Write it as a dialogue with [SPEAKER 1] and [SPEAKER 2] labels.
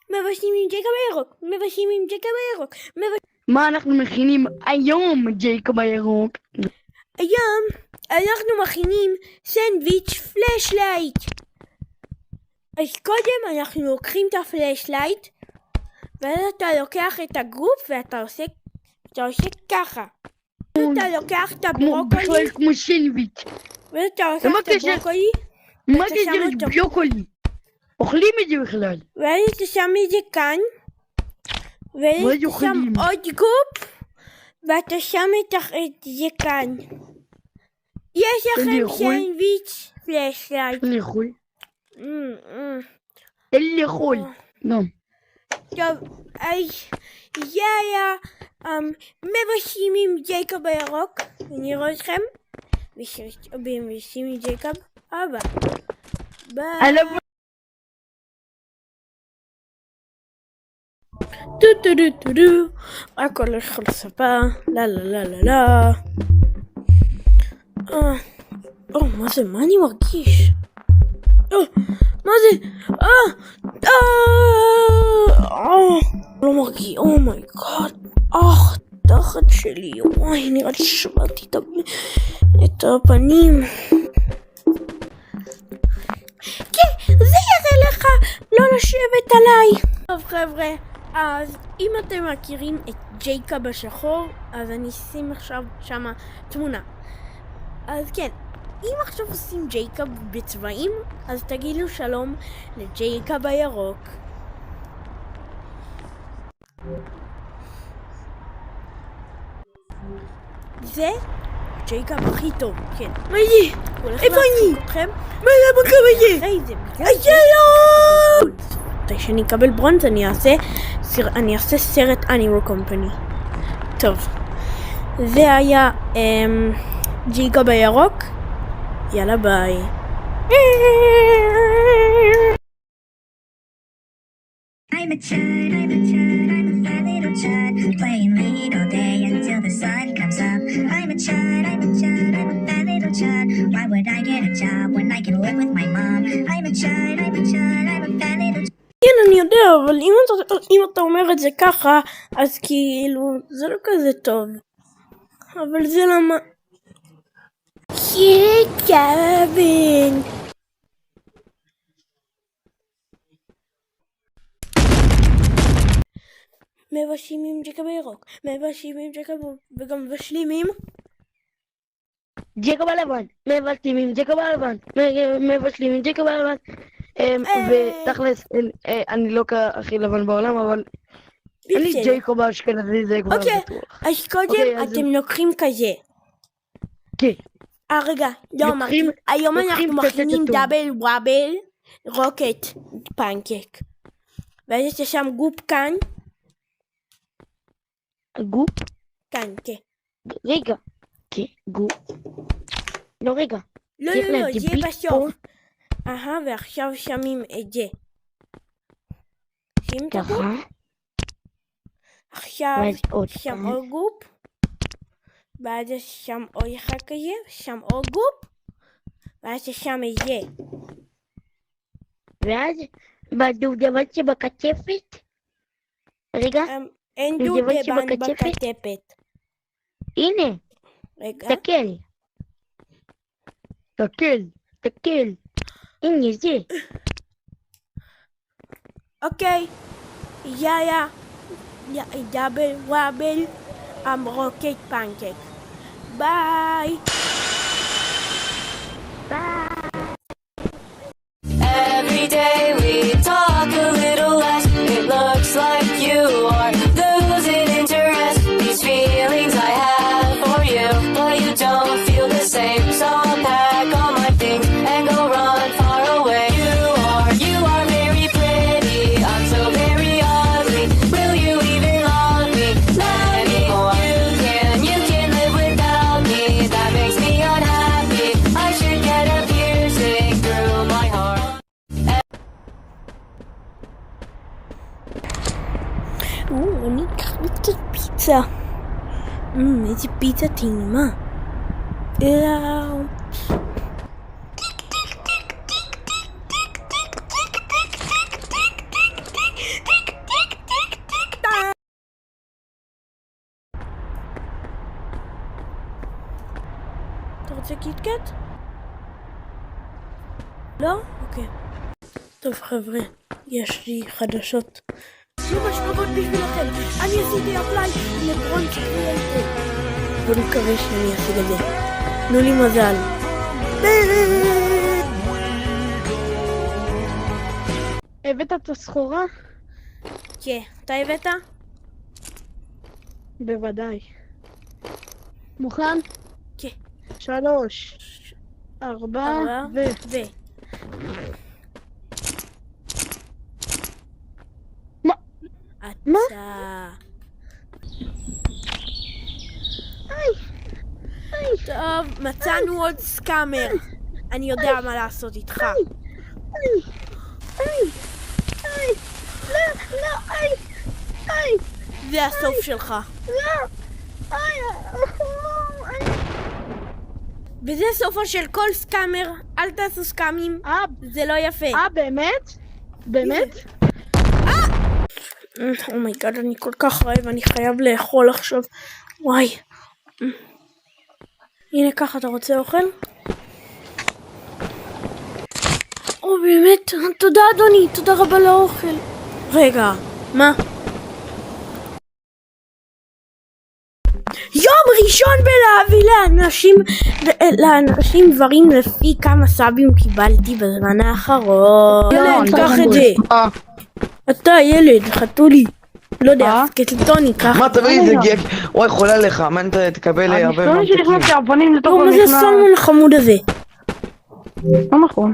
[SPEAKER 1] מבשלים עם ג'ייקוב הירוק, מבשלים עם ג'ייקוב הירוק,
[SPEAKER 2] מה אנחנו מכינים היום, ג'ייקוב הירוק?
[SPEAKER 1] היום אנחנו מכינים סנדוויץ' פלאשלייט. אז קודם אנחנו לוקחים את הפלאשלייט, ואז אתה לוקח את הגוף ואתה עושה ככה. אתה לוקח את הברוקולי,
[SPEAKER 2] בכלל כמו סנדוויץ'.
[SPEAKER 1] ואתה עושה את הברוקולי,
[SPEAKER 2] מה זה ברוקולי? אוכלים את זה בכלל.
[SPEAKER 1] ואז אתה שם את זה כאן, ואז אתה שם עוד גוף, ואתה שם את זה כאן. יש לכם סנדוויץ' פלאשלייט.
[SPEAKER 2] אין לאכול. אין לאכול.
[SPEAKER 1] טוב, אז זה היה מבשלים עם ג'ייקוב הירוק. אני רואה אתכם מבשלים עם ג'ייקוב הבא. ביי. טו טו טו טו טו, רק הולך לספה, לה לה לה לה לה. מה זה? מה אני מרגיש? מה זה? לא מרגיש, מי גאד. תחת שלי, וואי, נראה לי ששברתי את הפנים. כן, זה יראה לך לא לשבת עליי. טוב חבר'ה, אז אם אתם מכירים את ג'ייקוב השחור, אז אני אשים עכשיו שמה תמונה. אז כן, אם עכשיו עושים ג'ייקוב בצבעים, אז תגידו שלום לג'ייקוב הירוק. זה ג'ייקוב הכי טוב, כן. מה זה? איפה אני? מה זה בקו הזה? השלום! מתי שאני אקבל ברונז אני אעשה סרט אנירו קומפני. טוב, זה היה ג'ייקוב הירוק. יאללה ביי.
[SPEAKER 3] I'm a chud, I'm a chud, I'm a fat little chud, playing lead all day until the sun comes up. I'm a chud, I'm a chud, I'm a fat little chud, why would I get a job when I can live with my mom? I'm a chud, I'm a chud, I'm a fat little chud.
[SPEAKER 1] כן, אני יודע, אבל אם אתה אומר את זה ככה, אז כאילו, זה לא כזה טוב. אבל זה למה... קווין! מבשלים עם ג'ייקוב הירוק, מבשלים עם ג'ייקוב וגם מבשלים עם
[SPEAKER 2] ג'ייקוב הלבן, מבשלים עם ג'ייקוב הלבן, מבשלים עם ג'ייקוב הלבן. ותכלס, אני לא הכי לבן בעולם, אבל אני ג'ייקוב האשכנזי, זה כבר בטוח.
[SPEAKER 1] אוקיי, אז קודם אתם לוקחים כזה.
[SPEAKER 2] כן.
[SPEAKER 1] רגע, לא אמרתי, היום אנחנו מכינים דאבל וואבל רוקט פנקק. ואז יש שם גופ כאן.
[SPEAKER 2] גופ?
[SPEAKER 1] כאן, כן.
[SPEAKER 2] רגע. כן, גופ. לא, רגע.
[SPEAKER 1] לא, זה בסוף. ועכשיו שמים את זה. שים את הגופ. עכשיו שם עוד גופ. ואז שם עוד אחד כזה, שם עוד גופ. ואז שם את זה.
[SPEAKER 2] ואז בדובדבן שבקצפת? רגע.
[SPEAKER 1] אין דובדבן בקצפת.
[SPEAKER 2] הנה.
[SPEAKER 1] רגע. תקל. הנה זה. אוקיי. יאללה. דאבל וואבל. רוקט פנקק. ביי.
[SPEAKER 4] Every day we talk a little less. It looks like you are losing interest. These feelings I have for you, but you don't feel the same. So I'll pack all my things and go run far away. You are very pretty. I'm so very ugly. Will you even love me?
[SPEAKER 1] בוא ניקח לי קצת פיצה. איזה פיצה טעימה. אתה רוצה קיטקט? לא? אוקיי. טוב חבר'ה, יש לי חדשות ממש טובות בשבילכם. אני עשיתי אפליי לברון קריאייטר. בוא נקווה שאני אשיג את זה. תנו לי מזל.
[SPEAKER 2] הבאת את הסחורה?
[SPEAKER 1] כן, אתה הבאת?
[SPEAKER 2] בוודאי. מוכן?
[SPEAKER 1] כן.
[SPEAKER 2] 3, 4 ו... מה?
[SPEAKER 1] אתה... טוב, מצאנו עוד סקאמר. אני יודע מה לעשות איתך. זה הסוף שלך. וזה סופו של כל סקאמר. אל תעשו סקאמים. זה לא יפה.
[SPEAKER 2] באמת? באמת?
[SPEAKER 1] אומייגאד, אני כל כך רעב, אני חייב לאכול עכשיו. וואי. הנה ככה, אתה רוצה אוכל? באמת, תודה אדוני, תודה רבה לאוכל. רגע, מה? יום ראשון בלהביא לאנשים דברים לפי כמה סאבים קיבלתי בזמן האחרון. ילד, קח את זה. אתה ילד, חתולי. לא יודע, סקלטוני, קח.
[SPEAKER 5] מה תביא לי זה גיק? וואי, חולה לך, מה אתה תקבל הרבה
[SPEAKER 2] אני חושב שנכנס שהפנים לתוך
[SPEAKER 1] מה זה הסלמון החמוד הזה?
[SPEAKER 2] לא נכון.